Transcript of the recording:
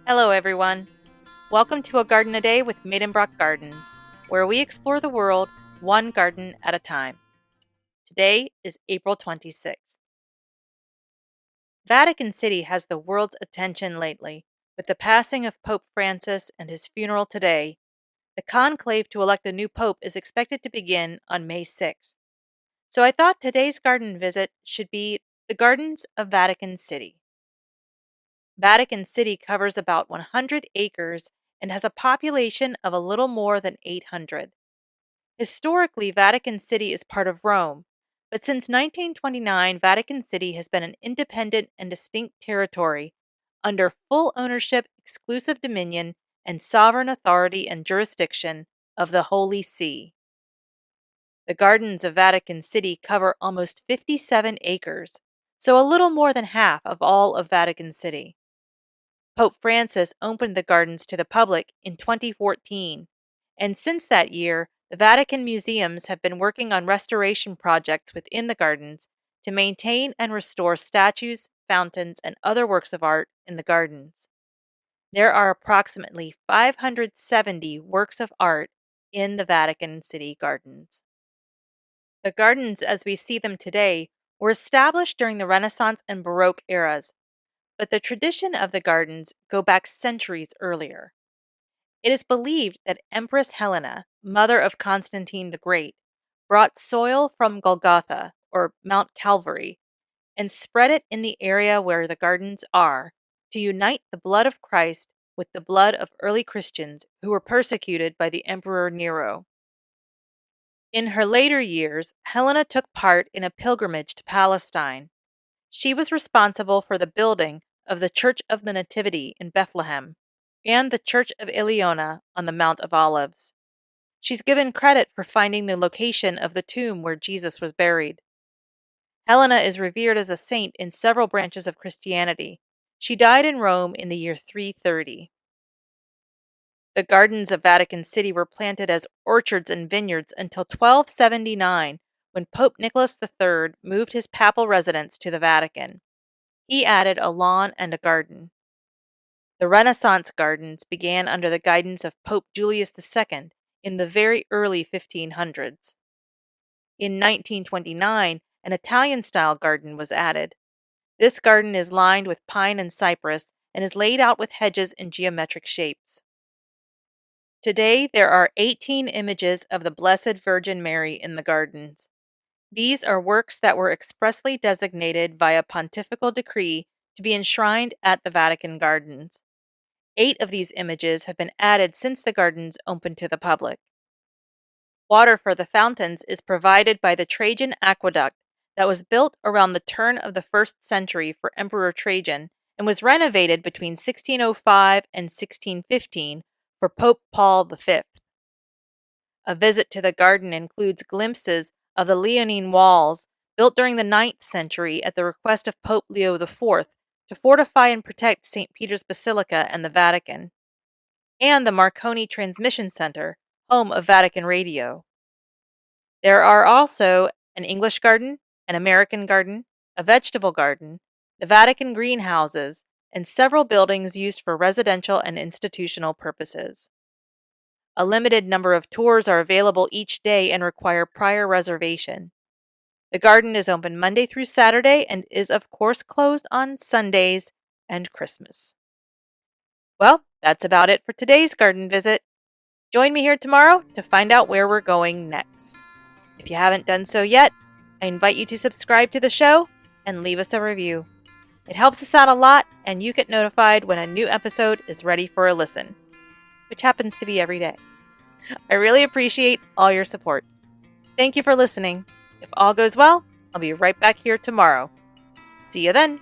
Hello, everyone. Welcome to A Garden a Day with Maidenbrock Gardens, where we explore the world one garden at a time. Today is April 26th. Vatican City has the world's attention lately. With the passing of Pope Francis and his funeral today, the conclave to elect a new pope is expected to begin on May 6th. So I thought today's garden visit should be the Gardens of Vatican City. Vatican City covers about 100 acres and has a population of a little more than 800. Historically, Vatican City is part of Rome, but since 1929, Vatican City has been an independent and distinct territory under full ownership, exclusive dominion, and sovereign authority and jurisdiction of the Holy See. The Gardens of Vatican City cover almost 57 acres, so a little more than half of all of Vatican City. Pope Francis opened the gardens to the public in 2014, and since that year, the Vatican museums have been working on restoration projects within the gardens to maintain and restore statues, fountains, and other works of art in the gardens. There are approximately 570 works of art in the Vatican City gardens. The gardens, as we see them today, were established during the Renaissance and Baroque eras, but the tradition of the gardens go back centuries earlier. It is believed that Empress Helena, mother of Constantine the Great, brought soil from Golgotha, or Mount Calvary, and spread it in the area where the gardens are to unite the blood of Christ with the blood of early Christians who were persecuted by the Emperor Nero. In her later years, Helena took part in a pilgrimage to Palestine. She was responsible for the building of the Church of the Nativity in Bethlehem and the Church of Eleona on the Mount of Olives. She's given credit for finding the location of the tomb where Jesus was buried. Helena is revered as a saint in several branches of Christianity. She died in Rome in the year 330. The gardens of Vatican City were planted as orchards and vineyards until 1279, when Pope Nicholas III moved his papal residence to the Vatican. He added a lawn and a garden. The Renaissance gardens began under the guidance of Pope Julius II in the very early 1500s. In 1929, an Italian-style garden was added. This garden is lined with pine and cypress and is laid out with hedges in geometric shapes. Today, there are 18 images of the Blessed Virgin Mary in the gardens. These are works that were expressly designated via pontifical decree to be enshrined at the Vatican Gardens. 8 of these images have been added since the gardens opened to the public. Water for the fountains is provided by the Trajan Aqueduct that was built around the turn of the 1st century for Emperor Trajan and was renovated between 1605 and 1615 for Pope Paul V. A visit to the garden includes glimpses of the Leonine walls built during the 9th century at the request of Pope Leo IV to fortify and protect St. Peter's Basilica and the Vatican, and the Marconi Transmission Center, home of Vatican Radio. There are also an English garden, an American garden, a vegetable garden, the Vatican greenhouses, and several buildings used for residential and institutional purposes. A limited number of tours are available each day and require prior reservation. The garden is open Monday through Saturday and is, of course, closed on Sundays and Christmas. Well, that's about it for today's garden visit. Join me here tomorrow to find out where we're going next. If you haven't done so yet, I invite you to subscribe to the show and leave us a review. It helps us out a lot, and you get notified when a new episode is ready for a listen, which happens to be every day. I really appreciate all your support. Thank you for listening. If all goes well, I'll be right back here tomorrow. See you then.